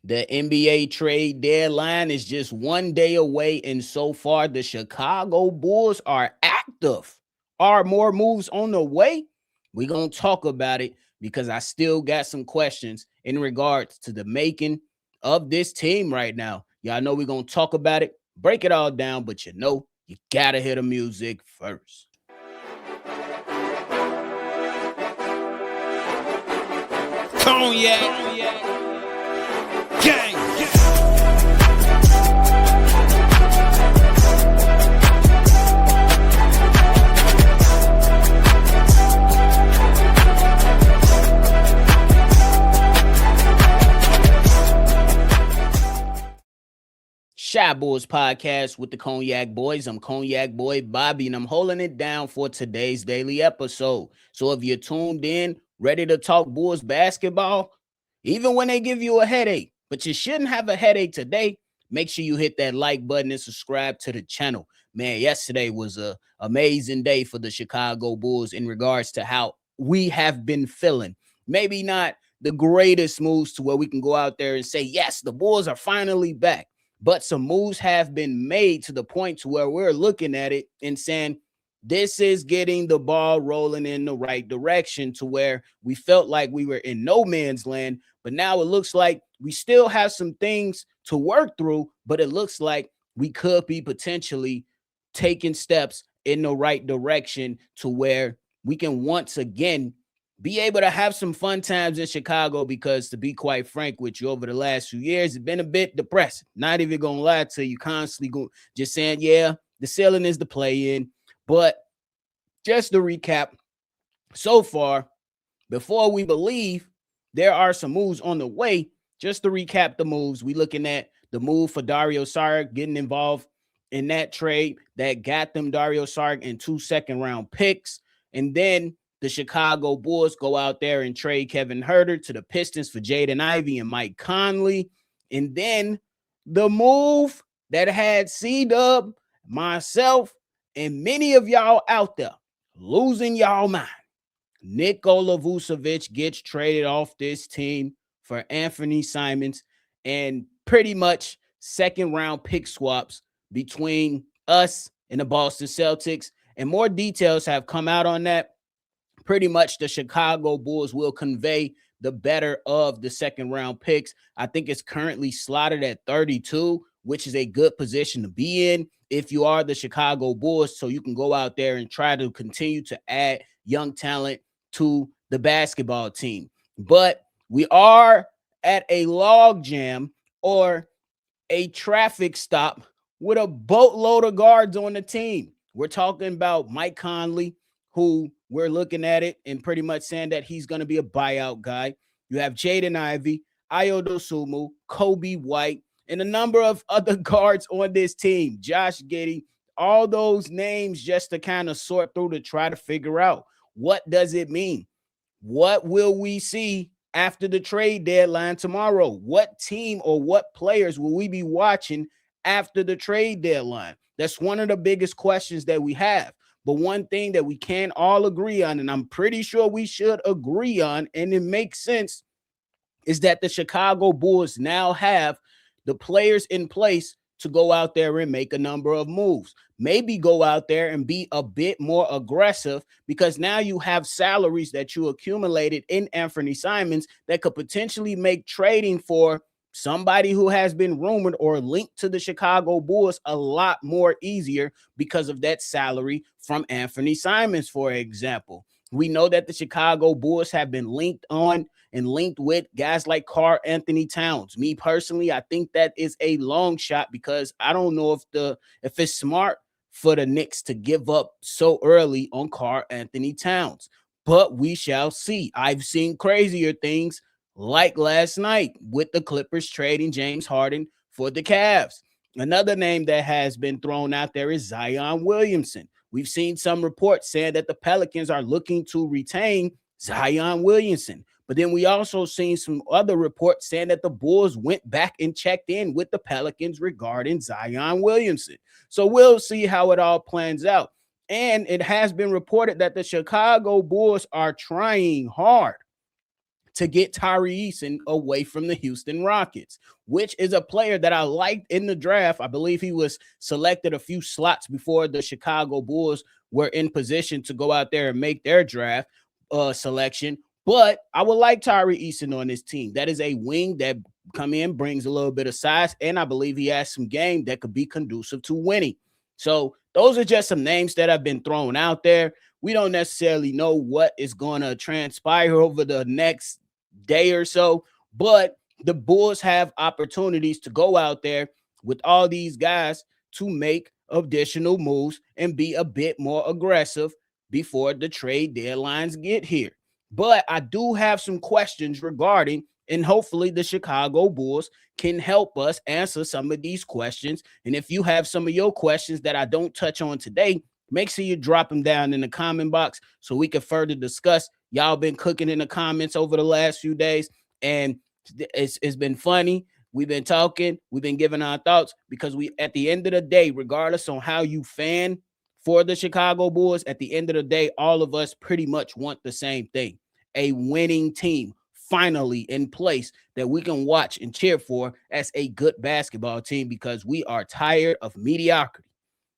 The NBA trade deadline is just one day away, and so far the Chicago Bulls are active. Are more moves on the way? We're going to talk about it because I still got some questions in regards to the making of this team right now. Y'all know we're going to talk about it, break it all down, but you got to hear the music first. Cognac. Gang. Shy Boys Podcast with the Cognac Boys. I'm Cognac Boy Bobby, and I'm holding it down for today's daily episode. So if you're tuned in, ready to talk Bulls basketball, even when they give you a headache, but you shouldn't have a headache today, make sure you hit that like button and subscribe to the channel. Man, yesterday was an amazing day for the Chicago Bulls in regards to how we have been feeling. Maybe not the greatest moves to where we can go out there and say, yes, the Bulls are finally back. But some moves have been made to the point to where we're looking at it and saying, this is getting the ball rolling in the right direction to where we felt like we were in no man's land. But now it looks like we still have some things to work through, but it looks like we could be potentially taking steps in the right direction to where we can once again be able to have some fun times in Chicago, because to be quite frank with you, over the last few years, it's been a bit depressing. Not even going to lie to you, constantly just saying, yeah, the ceiling is the play in. But just to recap, so far, before we believe there are some moves on the way, just to recap the moves, we looking at the move for Dario Saric, getting involved in that trade that got them Dario Saric and 2 second-round picks. And then the Chicago Bulls go out there and trade Kevin Huerter to the Pistons for Jaden Ivey and Mike Conley. And then the move that had C-Dub, myself, and many of y'all out there losing y'all mind. Nikola Vucevic gets traded off this team for Anthony Simons, and pretty much second-round pick swaps between us and the Boston Celtics. And more details have come out on that. Pretty much the Chicago Bulls will convey the better of the second-round picks. I think it's currently slotted at 32, which is a good position to be in if you are the Chicago Bulls, so you can go out there and try to continue to add young talent to the basketball team. But we are at a log jam or a traffic stop with a boatload of guards on the team. We're talking about Mike Conley, who we're looking at it and pretty much saying that he's going to be a buyout guy. You have Jaden Ivey, Ayo Dosunmu, Kobe White, and a number of other guards on this team. Josh Giddey, all those names just to kind of sort through to try to figure out what does it mean? What will we see after the trade deadline tomorrow? What team or what players will we be watching after the trade deadline? That's one of the biggest questions that we have. But one thing that we can all agree on, and I'm pretty sure we should agree on, and it makes sense, is that the Chicago Bulls now have the players in place to go out there and make a number of moves. Maybe go out there and be a bit more aggressive, because now you have salaries that you accumulated in Anthony Simons that could potentially make trading for somebody who has been rumored or linked to the Chicago Bulls a lot more easier because of that salary from Anthony Simons, for example. We know that the Chicago Bulls have been linked on and linked with guys like Karl Anthony Towns. Me personally, I think that is a long shot, because I don't know if it's smart for the Knicks to give up so early on Karl Anthony Towns. But we shall see. I've seen crazier things, like last night with the Clippers trading James Harden for the Cavs. Another name that has been thrown out there is Zion Williamson. We've seen some reports saying that the Pelicans are looking to retain Zion Williamson. But then we also seen some other reports saying that the Bulls went back and checked in with the Pelicans regarding Zion Williamson. So we'll see how it all plans out. And it has been reported that the Chicago Bulls are trying hard to get Tyree Eason away from the Houston Rockets, which is a player that I liked in the draft. I believe he was selected a few slots before the Chicago Bulls were in position to go out there and make their draft selection. But I would like Tyree Eason on this team. That is a wing that come in, brings a little bit of size, and I believe he has some game that could be conducive to winning. So those are just some names that have been thrown out there. We don't necessarily know what is going to transpire over the next day or so, but the Bulls have opportunities to go out there with all these guys to make additional moves and be a bit more aggressive before the trade deadlines get here. But I do have some questions regarding, and hopefully the Chicago Bulls can help us answer some of these questions. And if you have some of your questions that I don't touch on today, make sure you drop them down in the comment box so we can further discuss. Y'all been cooking in the comments over the last few days, and it's been funny. We've been talking, we've been giving our thoughts, because we, at the end of the day, regardless on how you fan for the Chicago Bulls, at the end of the day, all of us pretty much want the same thing: a winning team finally in place that we can watch and cheer for as a good basketball team, because we are tired of mediocrity.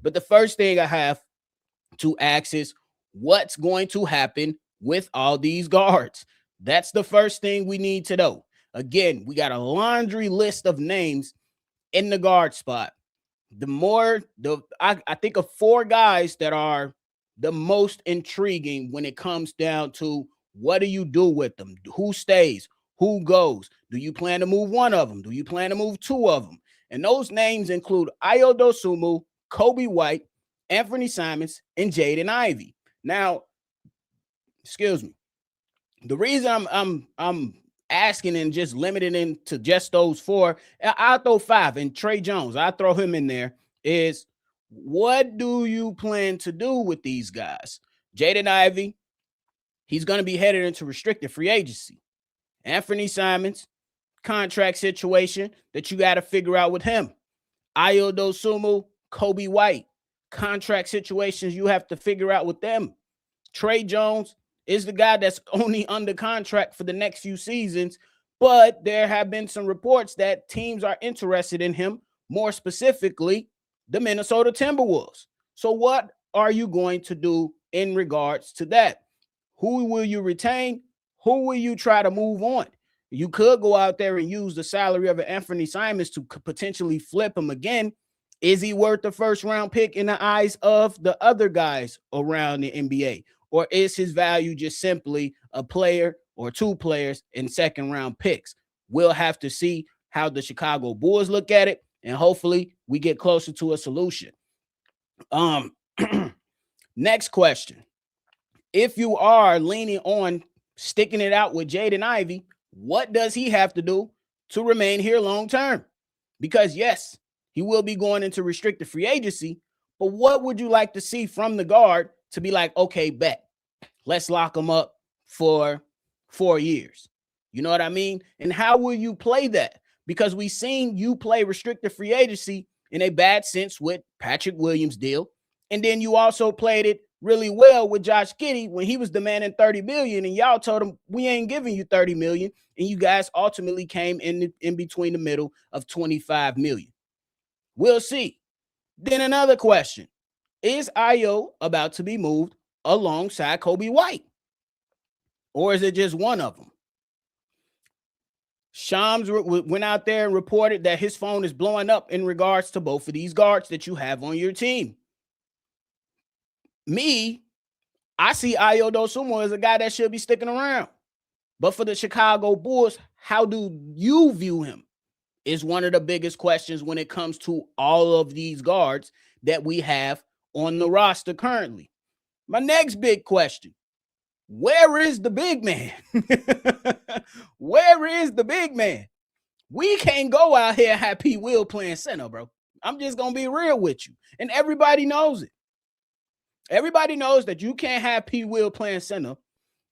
But the first thing I have to ask is, what's going to happen with all these guards? That's the first thing we need to know. Again, we got a laundry list of names in the guard spot. I think of 4 guys that are the most intriguing when it comes down to what do you do with them? Who stays? Who goes? Do you plan to move one of them? Do you plan to move 2 of them? And those names include Ayo Dosunmu, Kobe White, Anthony Simons, and Jaden Ivey. Now, excuse me. The reason I'm asking and just limiting into just those 4, I'll throw 5, and Trey Jones, I'll throw him in there, is what do you plan to do with these guys? Jaden Ivey, he's going to be headed into restricted free agency. Anthony Simons, contract situation that you got to figure out with him. Ayo Dosunmu, Kobe White, contract situations you have to figure out with them. Trey Jones is the guy that's only under contract for the next few seasons, but there have been some reports that teams are interested in him, more specifically the Minnesota Timberwolves. So what are you going to do in regards to that? Who will you retain? Who will you try to move on? You could go out there and use the salary of Anthony Simons to potentially flip him again. Is he worth the first round pick in the eyes of the other guys around the NBA? Or is his value just simply a player or 2 players in second round picks? We'll have to see how the Chicago Bulls look at it, and hopefully we get closer to a solution. Next question. If you are leaning on sticking it out with Jaden Ivey, what does he have to do to remain here long term? Because yes, he will be going into restricted free agency, but what would you like to see from the guard to be like, okay, bet, let's lock him up for 4 years? You know what I mean? And how will you play that? Because we've seen you play restricted free agency in a bad sense with Patrick Williams' deal. And then you also played it really well with Josh Giddey when he was demanding $30 million, and y'all told him, we ain't giving you $30 million. And you guys ultimately came in between the middle of $25 million. We'll see. Then another question. Is Ayo about to be moved alongside Kobe White? Or is it just one of them? Shams went out there and reported that his phone is blowing up in regards to both of these guards that you have on your team. Me, I see Ayo Dosunmu as a guy that should be sticking around. But for the Chicago Bulls, how do you view him? Is one of the biggest questions when it comes to all of these guards that we have on the roster currently. My next big question: where is the big man? Where is the big man? We can't go out here and have P. Will playing center, bro. I'm just going to be real with you. And everybody knows it. Everybody knows that you can't have P. Will playing center.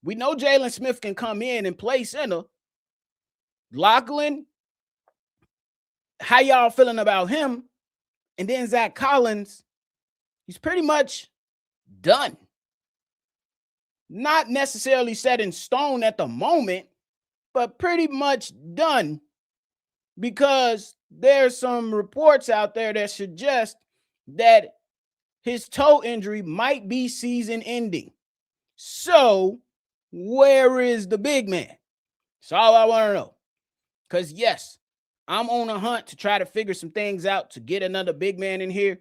We know Jalen Smith can come in and play center. Lachlan, how y'all feeling about him? And then Zach Collins, he's pretty much done. Not necessarily set in stone at the moment, but pretty much done, because there's some reports out there that suggest that his toe injury might be season ending. So, where is the big man? That's all I want to know. Because, yes, I'm on a hunt to try to figure some things out to get another big man in here.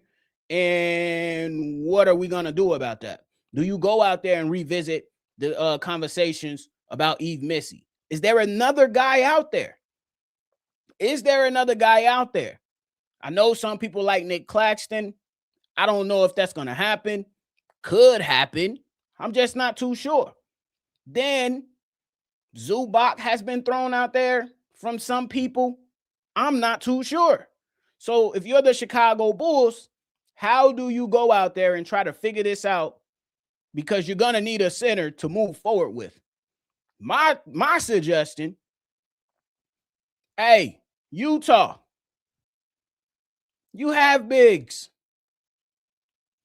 And what are we going to do about that? Do you go out there and revisit the conversations about Eve Missy? Is there another guy out there? Is there another guy out there? I know some people like Nick Claxton. I don't know if that's going to happen. Could happen. I'm just not too sure. Then Zubac has been thrown out there from some people. I'm not too sure. So if you're the Chicago Bulls, how do you go out there and try to figure this out? Because you're going to need a center to move forward with. My suggestion, hey, Utah, you have bigs.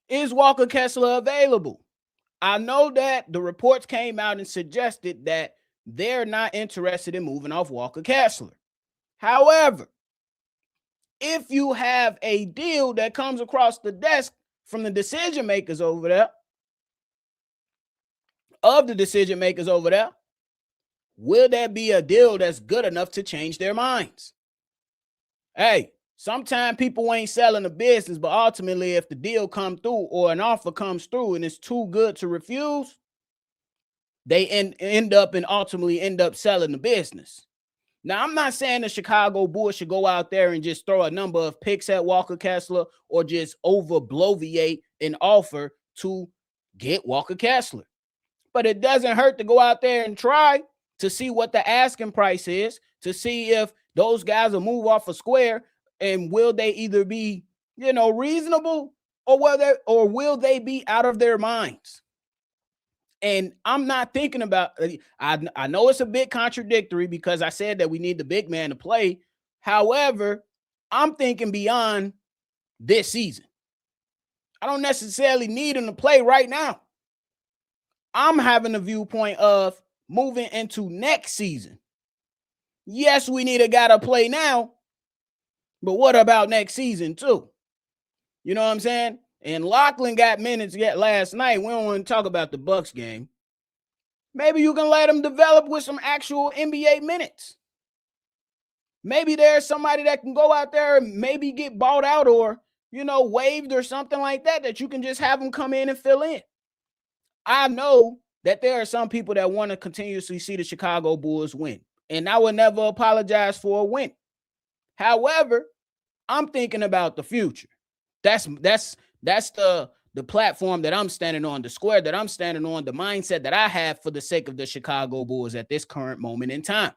Is Walker Kessler available? I know that the reports came out and suggested that they're not interested in moving off Walker Kessler. However, if you have a deal that comes across the desk from the decision makers over there, will that be a deal that's good enough to change their minds? Hey, sometimes people ain't selling the business, but ultimately, if the deal comes through or an offer comes through and it's too good to refuse, they end up selling the business. Now, I'm not saying the Chicago Bulls should go out there and just throw a number of picks at Walker Kessler or just over-bloviate an offer to get Walker Kessler. But it doesn't hurt to go out there and try to see what the asking price is, to see if those guys will move off a square, and will they either be, reasonable, or will they be out of their minds? And I'm not thinking about, I know it's a bit contradictory because I said that we need the big man to play. However, I'm thinking beyond this season. I don't necessarily need him to play right now. I'm having a viewpoint of moving into next season. Yes, we need a guy to play now, but what about next season too? You know what I'm saying? And Lachlan got minutes yet last night. We don't want to talk about the Bucks game. Maybe you can let him develop with some actual NBA minutes. Maybe there's somebody that can go out there and maybe get bought out or, waived or something like that you can just have him come in and fill in. I know that there are some people that want to continuously see the Chicago Bulls win, and I will never apologize for a win. However, I'm thinking about the future. That's the platform that I'm standing on, the square that I'm standing on, the mindset that I have for the sake of the Chicago Bulls at this current moment in time.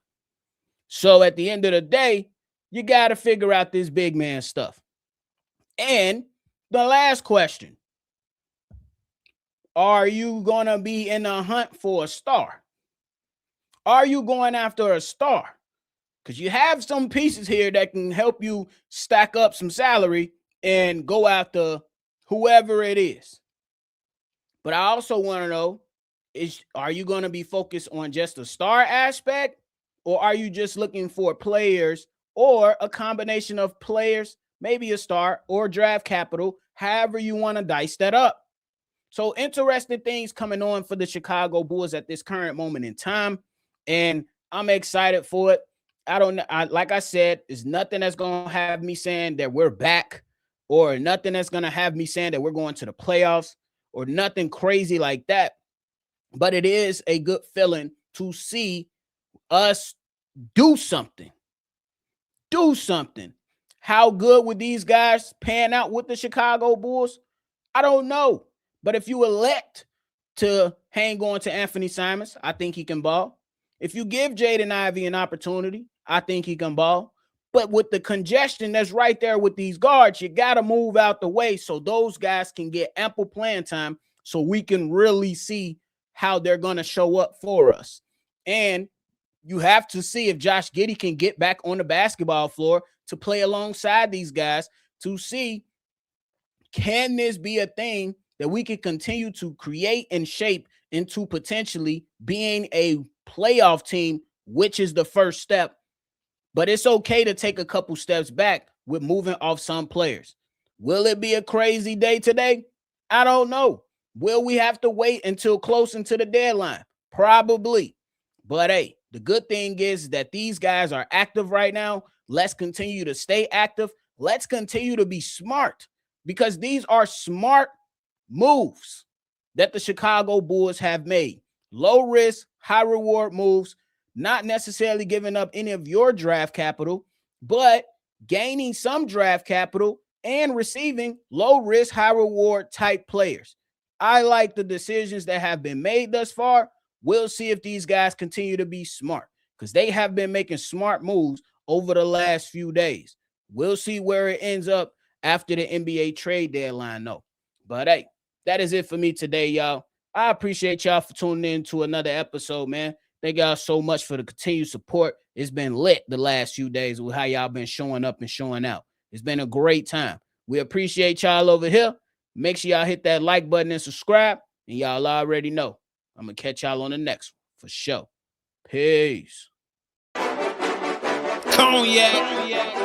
So at the end of the day, you got to figure out this big man stuff. And the last question, are you going to be in a hunt for a star? Are you going after a star? Because you have some pieces here that can help you stack up some salary and go after whoever it is. But I also want to know, are you going to be focused on just the star aspect, or are you just looking for players or a combination of players, maybe a star or draft capital, however you want to dice that up? So interesting things coming on for the Chicago Bulls at this current moment in time, and I'm excited for it. Like I said, there's nothing that's going to have me saying that we're back, or nothing that's going to have me saying that we're going to the playoffs, or nothing crazy like that. But it is a good feeling to see us do something. Do something. How good would these guys pan out with the Chicago Bulls? I don't know. But if you elect to hang on to Anthony Simons, I think he can ball. If you give Jaden Ivey an opportunity, I think he can ball. But with the congestion that's right there with these guards, you got to move out the way so those guys can get ample playing time so we can really see how they're going to show up for us. And you have to see if Josh Giddey can get back on the basketball floor to play alongside these guys to see, can this be a thing that we can continue to create and shape into potentially being a playoff team which is the first step. But it's okay to take a couple steps back with moving off some players. Will it be a crazy day today? I don't know. Will we have to wait until close into the deadline? Probably. But hey, the good thing is that these guys are active right now. Let's continue to stay active. Let's continue to be smart, because these are smart moves that the Chicago Bulls have made. Low risk, high reward moves, not necessarily giving up any of your draft capital, but gaining some draft capital and receiving low risk, high reward type players. I like the decisions that have been made thus far. We'll see if these guys continue to be smart, because they have been making smart moves over the last few days. We'll see where it ends up after the NBA trade deadline, though. But hey, that is it for me today, y'all. I appreciate y'all for tuning in to another episode, man. Thank y'all so much for the continued support. It's been lit the last few days with how y'all been showing up and showing out. It's been a great time. We appreciate y'all over here. Make sure y'all hit that like button and subscribe. And y'all already know, I'm going to catch y'all on the next one for sure. Peace. Cognac.